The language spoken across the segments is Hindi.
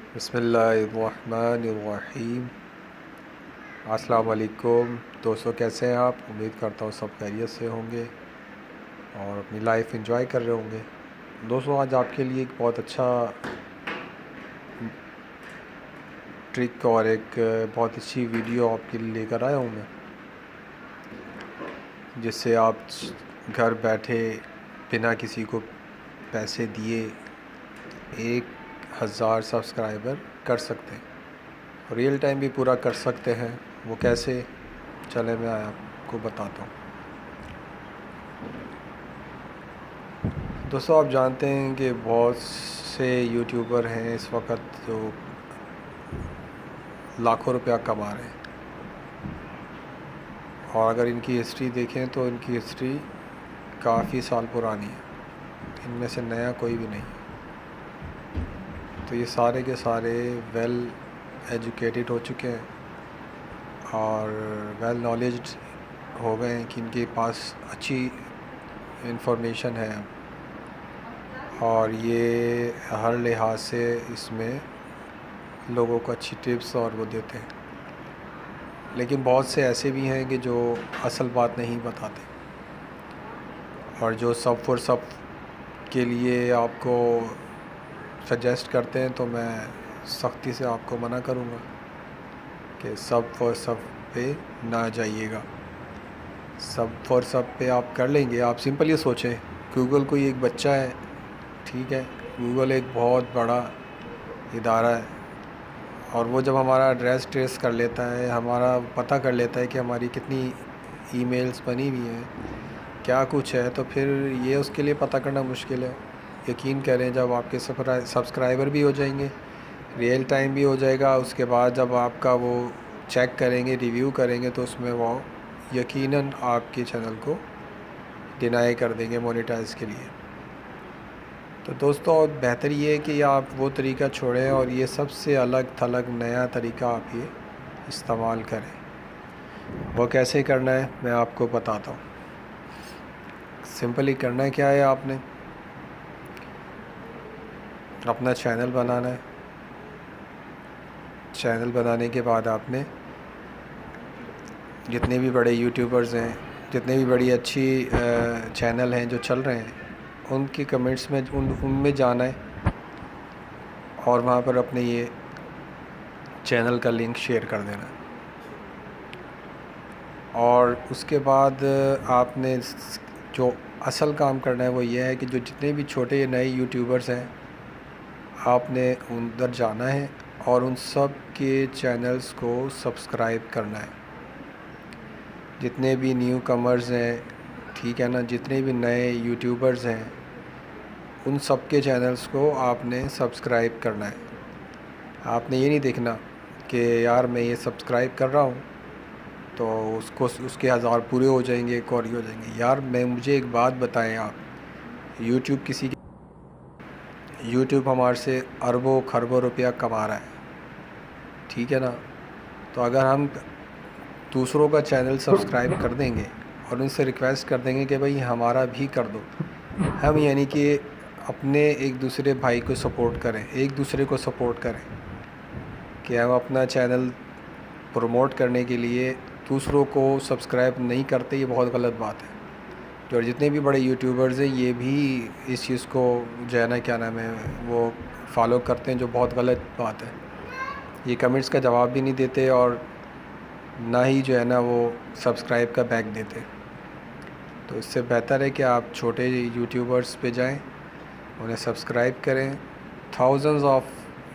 बिस्मिल्लाहिर्रहमानिर्रहीम। अस्सलाम वालेकुम दोस्तों, कैसे हैं आप? उम्मीद करता हूँ सब खैरियत से होंगे और अपनी लाइफ एंजॉय कर रहे होंगे। दोस्तों, आज आपके लिए एक बहुत अच्छा ट्रिक और एक बहुत अच्छी वीडियो आपके लिए लेकर आया हूँ मैं, जिससे आप घर बैठे बिना किसी को पैसे दिए 1000 सब्सक्राइबर कर सकते हैं, रियल टाइम भी पूरा कर सकते हैं। वो कैसे, चले मैं आपको बताता हूँ। दोस्तों, आप जानते हैं कि बहुत से यूट्यूबर हैं इस वक्त जो लाखों रुपया कमा रहे हैं, और अगर इनकी हिस्ट्री देखें तो इनकी हिस्ट्री काफ़ी साल पुरानी है, इनमें से नया कोई भी नहीं। तो ये सारे के सारे वेल एजुकेटेड हो चुके हैं और वेल नॉलेज्ड हो गए हैं कि इनके पास अच्छी इंफॉर्मेशन है, और ये हर लिहाज से इसमें लोगों को अच्छी टिप्स और वो देते हैं। लेकिन बहुत से ऐसे भी हैं कि जो असल बात नहीं बताते, और जो सब फॉर सब के लिए आपको सजेस्ट करते हैं, तो मैं सख्ती से आपको मना करूँगा कि सब फॉर सब पे ना जाइएगा। सब फॉर सब पे आप कर लेंगे। आप सिंपल ये सोचें, गूगल कोई एक बच्चा है, ठीक है? गूगल एक बहुत बड़ा इदारा है, और वो जब हमारा एड्रेस ट्रेस कर लेता है, हमारा पता कर लेता है कि हमारी कितनी ईमेल्स बनी हुई हैं, क्या कुछ है, तो फिर ये उसके लिए पता करना मुश्किल है। यकीन करें, जब आपके सब्सक्राइबर भी हो जाएंगे, रियल टाइम भी हो जाएगा, उसके बाद जब आपका वो चेक करेंगे, रिव्यू करेंगे, तो उसमें वो यकीनन आपके चैनल को डिनाई कर देंगे मोनेटाइज के लिए। तो दोस्तों, बेहतर ये है कि आप वो तरीका छोड़ें और ये सबसे अलग थलग नया तरीका आप ये इस्तेमाल करें। वो कैसे करना है मैं आपको बताता हूँ। सिंपली करना क्या है, आपने अपना चैनल बनाना है। चैनल बनाने के बाद आपने जितने भी बड़े यूट्यूबर्स हैं, जितने भी बड़ी अच्छी चैनल हैं जो चल रहे हैं, उनकी कमेंट्स में उनमें जाना है और वहाँ पर अपने ये चैनल का लिंक शेयर कर देना। और उसके बाद आपने जो असल काम करना है वो ये है कि जो जितने भी छोटे नए यूट्यूबर्स हैं, आपने उधर जाना है और उन सब के चैनल्स को सब्सक्राइब करना है। जितने भी न्यू कमर्स हैं, ठीक है ना, जितने भी नए यूट्यूबर्स हैं, उन सब के चैनल्स को आपने सब्सक्राइब करना है। आपने ये नहीं देखना कि यार मैं ये सब्सक्राइब कर रहा हूँ तो उसको उसके 1000 पूरे हो जाएंगे, एक और ही हो जाएंगे। यार मुझे एक बात बताएं, आप यूट्यूब हमारे से अरबों खरबों रुपया कमा रहा है, ठीक है ना? तो अगर हम दूसरों का चैनल सब्सक्राइब कर देंगे और उनसे रिक्वेस्ट कर देंगे कि भाई हमारा भी कर दो, हम यानी कि अपने एक दूसरे भाई को सपोर्ट करें, एक दूसरे को सपोर्ट करें कि हम अपना चैनल प्रमोट करने के लिए दूसरों को सब्सक्राइब नहीं करते, ये बहुत गलत बात है। और जितने भी बड़े यूट्यूबर्स हैं, ये भी इस चीज़ को जो है ना, क्या नाम है, वो फॉलो करते हैं, जो बहुत गलत बात है। ये कमेंट्स का जवाब भी नहीं देते और ना ही जो है ना वो सब्सक्राइब का बैक देते। तो इससे बेहतर है कि आप छोटे यूट्यूबर्स पे जाएं, उन्हें सब्सक्राइब करें। Thousands of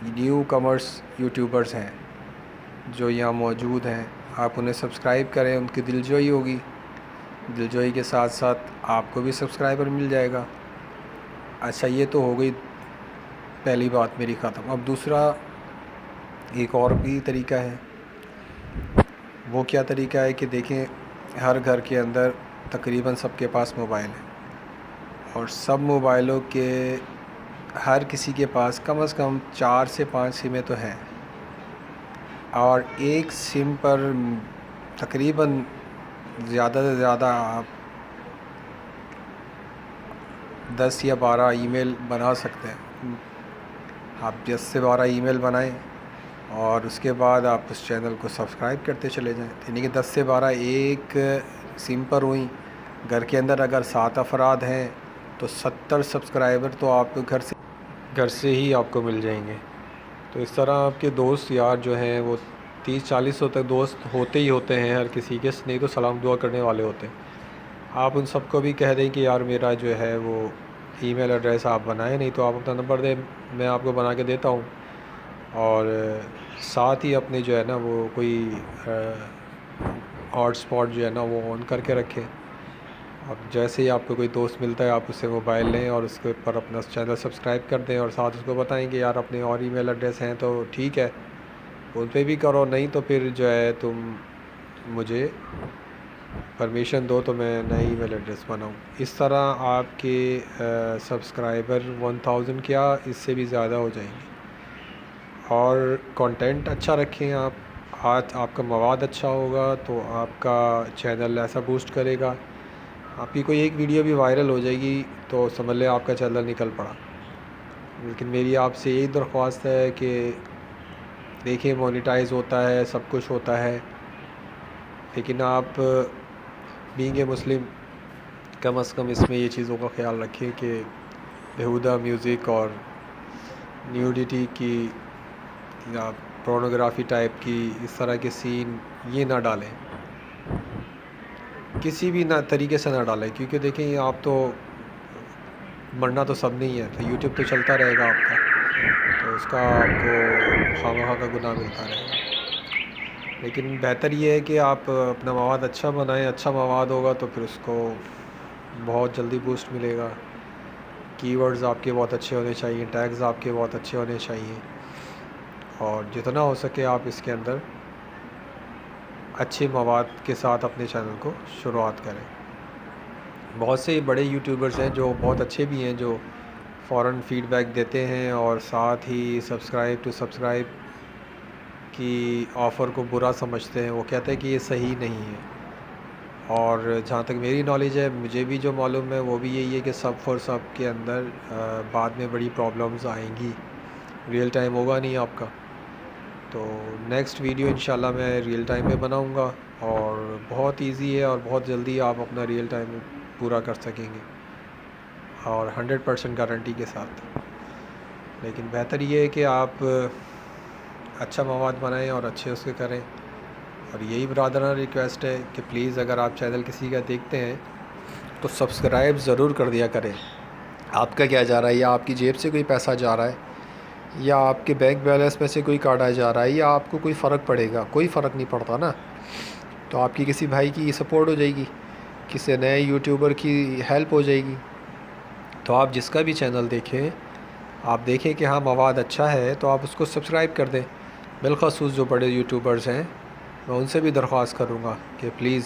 new commerce YouTubers हैं जो यहाँ मौजूद हैं, आप उन्हें सब्सक्राइब करें, उनकी दिलजोई होगी, दिलजोई के साथ साथ आपको भी सब्सक्राइबर मिल जाएगा। अच्छा, ये तो हो गई पहली बात मेरी ख़त्म। अब दूसरा एक और भी तरीका है। वो क्या तरीका है कि देखें, हर घर के अंदर तकरीबन सबके पास मोबाइल है, और सब मोबाइलों के हर किसी के पास कम से कम 4 से 5 सिमें तो हैं, और एक सिम पर तकरीबन ज़्यादा से ज़्यादा आप 10 या 12 ईमेल बना सकते हैं। आप 10 से 12 ईमेल बनाएं और उसके बाद आप उस चैनल को सब्सक्राइब करते चले जाएं। यानी कि 10 से 12 एक सिम पर हुई। घर के अंदर अगर 7 अफराद हैं तो 70 सब्सक्राइबर तो आपको घर से ही आपको मिल जाएंगे। तो इस तरह आपके दोस्त यार जो हैं वो 30-40 तक दोस्त होते ही होते हैं हर किसी के, नहीं तो सलाम दुआ करने वाले होते हैं। आप उन सबको भी कह दें कि यार मेरा जो है वो ईमेल एड्रेस आप बनाएं, नहीं तो आप अपना नंबर दें, मैं आपको बना के देता हूँ। और साथ ही अपने जो है ना वो कोई हॉटस्पॉट जो है ना वो ऑन करके रखें। अब जैसे ही आपको कोई दोस्त मिलता है आप उससे मोबाइल लें और उसके ऊपर अपना चैनल सब्सक्राइब कर दें और साथ उसको बताएं कि यार अपने और ईमेल एड्रेस हैं तो ठीक है उन पे भी करो, नहीं तो फिर जो है तुम मुझे परमिशन दो तो मैं नया ईमेल एड्रेस बनाऊँ। इस तरह आपके सब्सक्राइबर 1000 क्या इससे भी ज़्यादा हो जाएंगे। और कंटेंट अच्छा रखें आप, आज आपका मवाद अच्छा होगा तो आपका चैनल ऐसा बूस्ट करेगा। आपकी कोई एक वीडियो भी वायरल हो जाएगी तो समझ लें आपका चैनल निकल पड़ा। लेकिन मेरी आपसे यही दरख्वास्त है कि देखिए मोनेटाइज़ होता है, सब कुछ होता है, लेकिन आप बीइंग ए मुस्लिम कम अज़ कम इसमें ये चीज़ों का ख्याल रखें कि बेहुदा म्यूज़िक और न्यूडिटी की या पोर्नोग्राफी टाइप की इस तरह के सीन ये ना डालें, किसी भी ना तरीके से ना डालें, क्योंकि देखें आप तो मरना तो सब नहीं है, तो यूट्यूब तो चलता रहेगा आपका, तो उसका आपको खामखा का गुनाह मिलता रहेगा। लेकिन बेहतर ये है कि आप अपना मवाद अच्छा बनाएं, अच्छा मवाद होगा तो फिर उसको बहुत जल्दी बूस्ट मिलेगा। कीवर्ड्स आपके बहुत अच्छे होने चाहिए, टैग्स आपके बहुत अच्छे होने चाहिए और जितना हो सके आप इसके अंदर अच्छे मवाद के साथ अपने चैनल को शुरुआत करें। बहुत से बड़े यूट्यूबर्स हैं जो बहुत अच्छे भी हैं, जो फ़ौरन फ़ीडबैक देते हैं और साथ ही सब्सक्राइब टू सब्सक्राइब की ऑफ़र को बुरा समझते हैं। वो कहते हैं कि ये सही नहीं है। और जहाँ तक मेरी नॉलेज है, मुझे भी जो मालूम है वो भी यही है कि सब फॉर सब के अंदर बाद में बड़ी प्रॉब्लम्स आएंगी, रियल टाइम होगा नहीं आपका। तो नेक्स्ट वीडियो इंशाल्लाह मैं रियल टाइम में बनाऊंगा और बहुत इजी है और बहुत जल्दी आप अपना रियल टाइम में पूरा कर सकेंगे और 100% गारंटी के साथ। लेकिन बेहतर ये है कि आप अच्छा मवाद बनाएं और अच्छे उसके करें। और यही ब्रादराना रिक्वेस्ट है कि प्लीज़ अगर आप चैनल किसी का देखते हैं तो सब्सक्राइब ज़रूर कर दिया करें। आपका क्या जा रहा है, या आपकी जेब से कोई पैसा जा रहा है या आपके बैंक बैलेंस में से कोई काटा जा रहा है, या आपको कोई फ़र्क पड़ेगा, कोई फ़र्क नहीं पड़ता ना। तो आपकी किसी भाई की सपोर्ट हो जाएगी, किसी नए यूट्यूबर की हेल्प हो जाएगी। तो आप जिसका भी चैनल देखें, आप देखें कि हाँ मवाद अच्छा है तो आप उसको सब्सक्राइब कर दें। बिलख़ुसूस जो बड़े यूट्यूबर्स हैं मैं उनसे भी दरख्वास्त करूँगा कि प्लीज़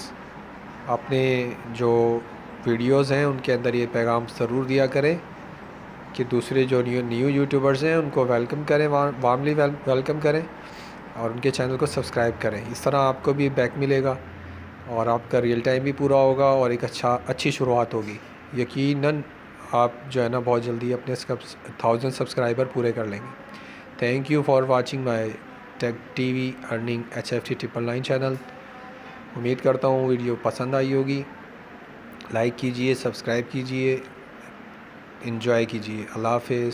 अपने जो वीडियोज़ हैं उनके अंदर ये पैगाम ज़रूर दिया करें कि दूसरे जो न्यू यूट्यूबर्स हैं उनको वेलकम करें, वार्मली वेलकम करें और उनके चैनल को सब्सक्राइब करें। इस तरह आपको भी बैक मिलेगा और आपका रियल टाइम भी पूरा होगा और एक अच्छी शुरुआत होगी। यकीनन आप जो है ना बहुत जल्दी अपने 1000 सब्सक्राइबर पूरे कर लेंगे। Thank you for watching my tech TV earning HFT 999 channel. उम्मीद करता हूँ वीडियो पसंद आई होगी। लाइक कीजिए, सब्सक्राइब कीजिए, एंजॉय कीजिए। अल्लाह हाफ़िज़।